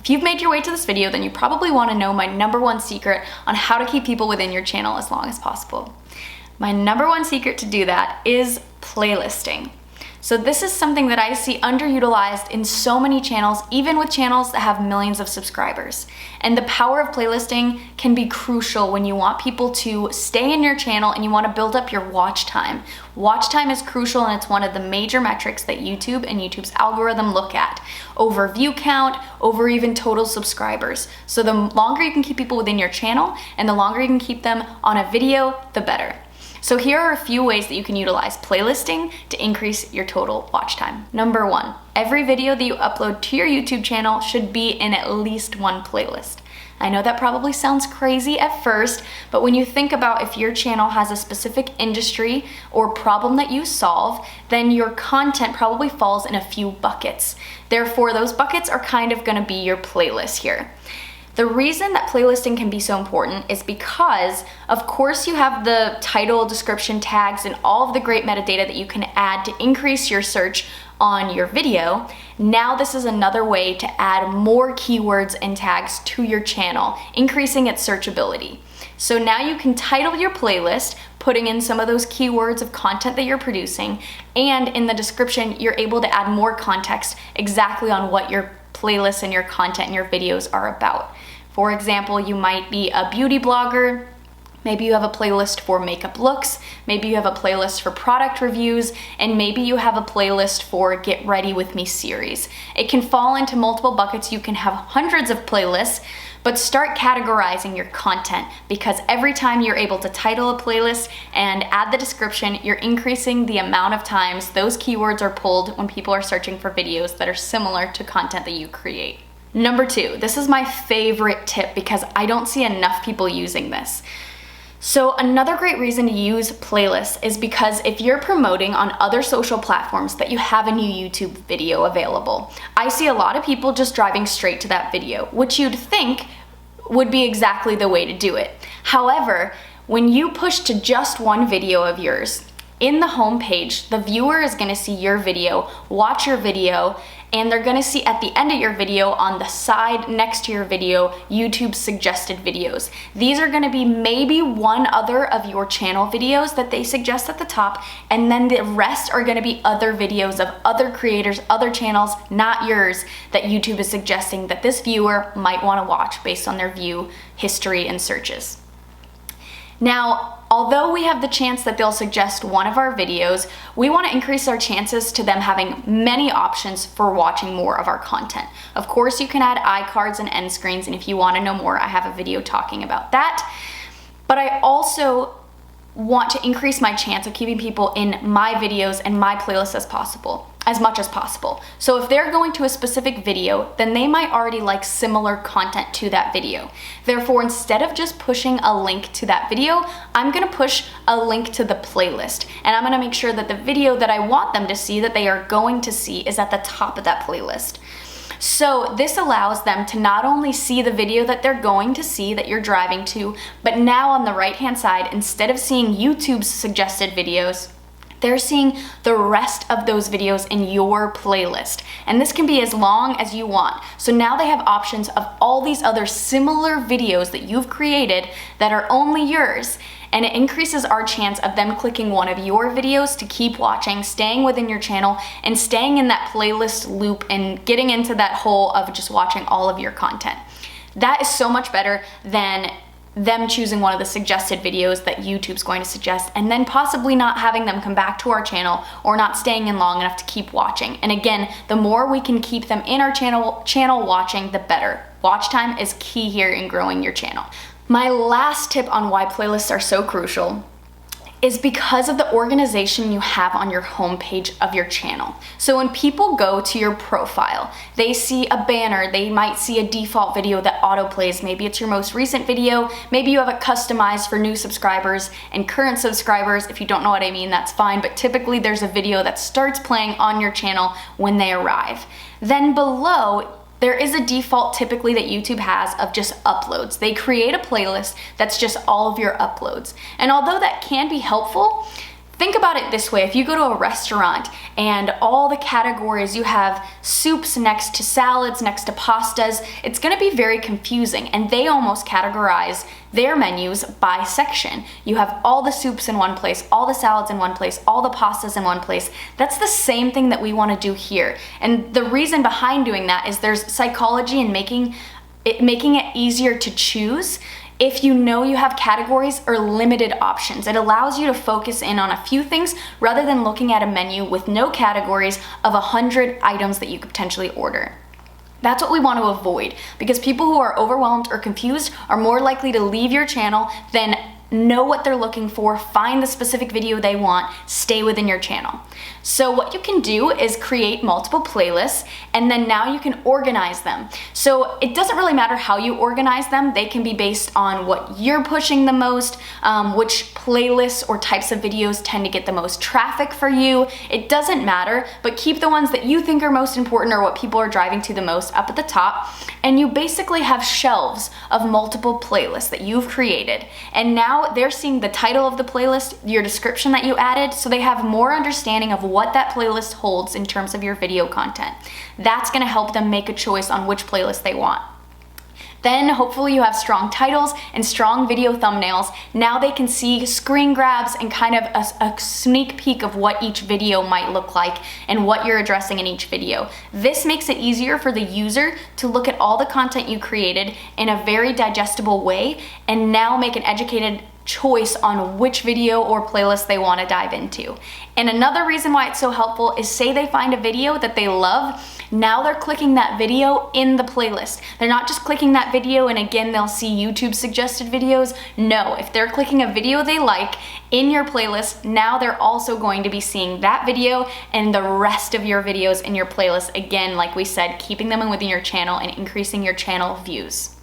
If you've made your way to this video, then you probably want to know my #1 secret on how to keep people within your channel as long as possible. My #1 secret to do that is playlisting. So this is something that I see underutilized in so many channels, even with channels that have millions of subscribers. And the power of playlisting can be crucial when you want people to stay in your channel and you want to build up your watch time. Watch time is crucial, and it's one of the major metrics that YouTube and YouTube's algorithm look at, over view count, over even total subscribers. So the longer you can keep people within your channel and the longer you can keep them on a video, the better. So here are a few ways that you can utilize playlisting to increase your total watch time. #1, every video that you upload to your YouTube channel should be in at least one playlist. I know that probably sounds crazy at first, but when you think about if your channel has a specific industry or problem that you solve, then your content probably falls in a few buckets. Therefore, those buckets are kind of gonna be your playlist here. The reason that playlisting can be so important is because, of course, you have the title, description, tags, and all of the great metadata that you can add to increase your search on your video. Now this is another way to add more keywords and tags to your channel, increasing its searchability. So now you can title your playlist, putting in some of those keywords of content that you're producing, and in the description, you're able to add more context exactly on what your playlists and your content and your videos are about. For example, you might be a beauty blogger. Maybe you have a playlist for makeup looks, maybe you have a playlist for product reviews, and maybe you have a playlist for Get Ready With Me series. It can fall into multiple buckets. You can have hundreds of playlists, but start categorizing your content, because every time you're able to title a playlist and add the description, you're increasing the amount of times those keywords are pulled when people are searching for videos that are similar to content that you create. #2, this is my favorite tip because I don't see enough people using this. So another great reason to use playlists is because if you're promoting on other social platforms that you have a new YouTube video available, I see a lot of people just driving straight to that video, which you'd think would be exactly the way to do it. However, when you push to just one video of yours, in the home page, the viewer is gonna see your video, watch your video, and they're gonna see at the end of your video on the side next to your video, YouTube's suggested videos. These are gonna be maybe one other of your channel videos that they suggest at the top, and then the rest are gonna be other videos of other creators, other channels, not yours, that YouTube is suggesting that this viewer might wanna watch based on their view history and searches. Now, although we have the chance that they'll suggest one of our videos, we want to increase our chances to them having many options for watching more of our content. Of course, you can add iCards and end screens, and if you want to know more, I have a video talking about that. But I also want to increase my chance of keeping people in my videos and my playlist as much as possible. So if they're going to a specific video, then they might already like similar content to that video. Therefore, instead of just pushing a link to that video, I'm gonna push a link to the playlist, and I'm gonna make sure that the video that I want them to see, that they are going to see, is at the top of that playlist. So this allows them to not only see the video that they're going to see that you're driving to, but now on the right-hand side, instead of seeing YouTube's suggested videos, they're seeing the rest of those videos in your playlist. And this can be as long as you want. So now they have options of all these other similar videos that you've created that are only yours. And it increases our chance of them clicking one of your videos to keep watching, staying within your channel, and staying in that playlist loop and getting into that hole of just watching all of your content. That is so much better than them choosing one of the suggested videos that YouTube's going to suggest and then possibly not having them come back to our channel or not staying in long enough to keep watching. And again, the more we can keep them in our channel watching, the better. Watch time is key here in growing your channel. My last tip on why playlists are so crucial is because of the organization you have on your homepage of your channel. So when people go to your profile, they see a banner, they might see a default video that autoplays. Maybe it's your most recent video, maybe you have it customized for new subscribers and current subscribers. If you don't know what I mean, that's fine, but typically there's a video that starts playing on your channel when they arrive. Then below, there is a default typically that YouTube has of just uploads. They create a playlist that's just all of your uploads. And although that can be helpful, Think about it this way. If you go to a restaurant and all the categories, you have soups next to salads, next to pastas, it's gonna be very confusing, and they almost categorize their menus by section. You have all the soups in one place, all the salads in one place, all the pastas in one place. That's the same thing that we wanna do here. And the reason behind doing that is there's psychology in making it easier to choose. If you know you have categories or limited options, it allows you to focus in on a few things rather than looking at a menu with no categories of 100 items that you could potentially order. That's what we want to avoid, because people who are overwhelmed or confused are more likely to leave your channel than know what they're looking for, find the specific video they want, stay within your channel. So what you can do is create multiple playlists, and then now you can organize them. So it doesn't really matter how you organize them. They can be based on what you're pushing the most, which playlists or types of videos tend to get the most traffic for you. It doesn't matter, but keep the ones that you think are most important or what people are driving to the most up at the top. And you basically have shelves of multiple playlists that you've created. And now they're seeing the title of the playlist, your description that you added, so they have more understanding of what that playlist holds in terms of your video content. That's gonna help them make a choice on which playlist they want. Then hopefully you have strong titles and strong video thumbnails. Now they can see screen grabs and kind of a sneak peek of what each video might look like and what you're addressing in each video. This makes it easier for the user to look at all the content you created in a very digestible way and now make an educated choice on which video or playlist they want to dive into. And another reason why it's so helpful is, say they find a video that they love, now they're clicking that video in the playlist. They're not just clicking that video and again they'll see YouTube suggested videos. No, if they're clicking a video they like in your playlist, now they're also going to be seeing that video and the rest of your videos in your playlist. Again, like we said, keeping them within your channel and increasing your channel views.